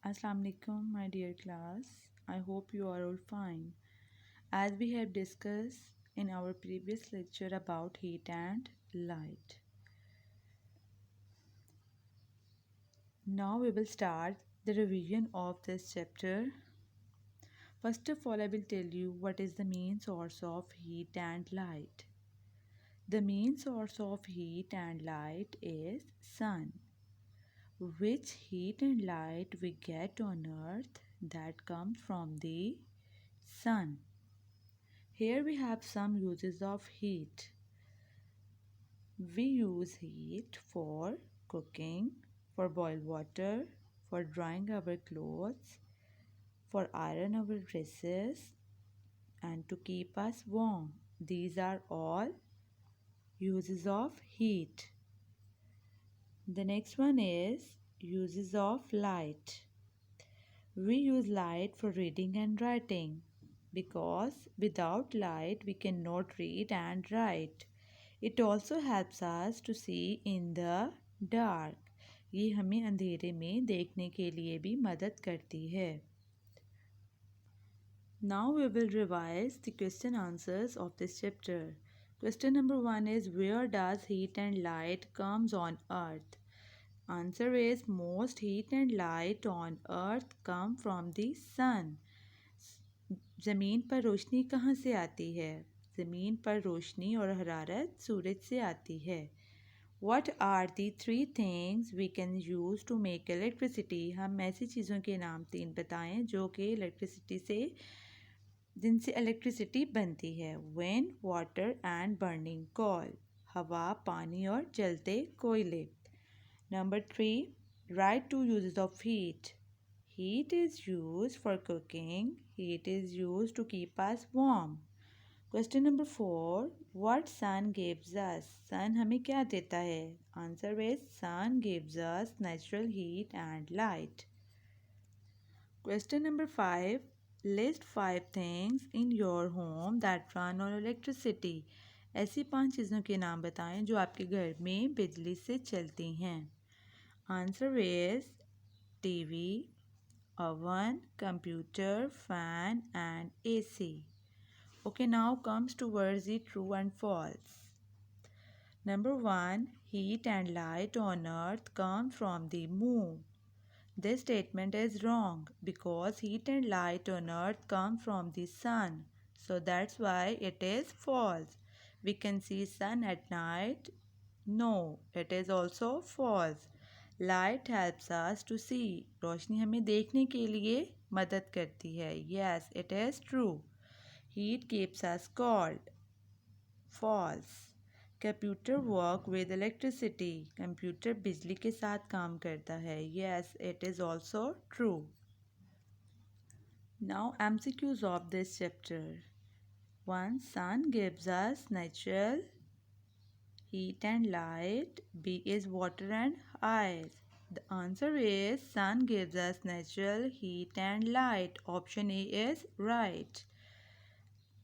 Assalamu alaikum, my dear class. I hope you are all fine. As we have discussed in our previous lecture about heat and light. Now we will start the revision of this chapter. First of all, I will tell you what is the main source of heat and light. The main source of heat and light is sun. Which heat and light we get on earth that comes from the sun. Here we have some uses of heat. We use heat for cooking, for boil water, for drying our clothes, for iron our dresses, and to keep us warm. These are all uses of heat. The next one is uses of light. We use light for reading and writing because without light we cannot read and write. It also helps us to see in the dark. ये हमें अंधेरे में देखने के लिए भी मदद करती है. Now we will revise the question answers of this chapter. Question number 1 is where does heat and light comes on earth? Answer is most heat and light on earth come from the sun. ज़मीन पर रोशनी कहाँ से आती है? ज़मीन पर रोशनी और हरारत सूरज से आती है. What are the three things we can use to make electricity? हम ऐसी चीज़ों के नाम 3 बताएं जो कि जिनसे इलेक्ट्रिसिटी बनती है. Wind, water and burning coal. हवा, पानी और जलते कोयले. Number 3. Write 2 uses of heat. Heat is used for cooking. Heat is used to keep us warm. Question number 4. What sun gives us? Sun हमें क्या देता है? Answer is sun gives us natural heat and light. Question number 5. List 5 things in your home that run on electricity. ऐसी 5 चीज़ों के नाम बताएं जो आपके घर में बिजली से चलती हैं. Answer is TV, oven, computer, fan and AC. Okay, now comes towards the true and false. Number 1. Heat and light on earth come from the moon. This statement is wrong because heat and light on earth come from the sun. So that's why it is false. We can see sun at night. No, it is also false. Light helps us to see. रोशनी हमें देखने के लिए मदद करती है. Yes, it is true. Heat keeps us cold. False. Computer work with electricity. Computer बिजली के साथ काम करता है. Yes, it is also true. Now MCQs of this chapter. 1. Sun gives us natural heat and light. B is water and ice. The answer is sun gives us natural heat and light. Option A is right.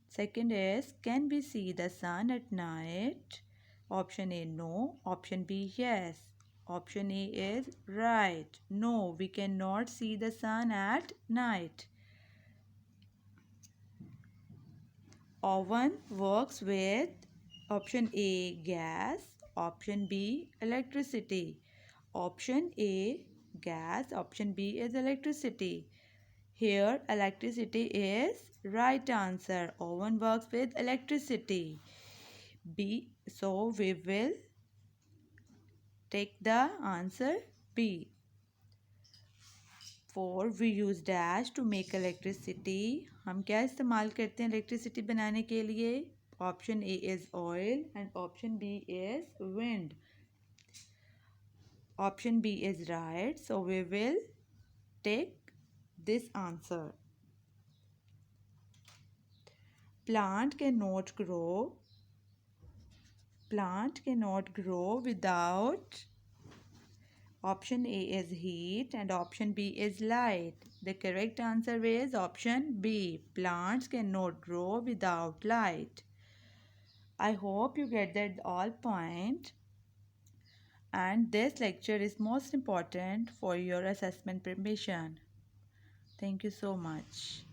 Second is can we see the sun at night? Option A no. Option B yes. Option A is right. No, we cannot see the sun at night. Oven works with option A gas, option B electricity. Option A gas, option B is electricity. Here electricity is right answer. Oven works with electricity. B. So we will take the answer B. 4. We use dash to make electricity. हम क्या इस्तेमाल करते हैं electricity बनाने के लिए? Option A is oil and option B is wind. Option B is right. So we will take this answer. Plant cannot grow without option A is heat and option B is light. The correct answer is option B. Plants cannot grow without light. I hope you get that all point. And this lecture is most important for your assessment preparation. Thank you so much.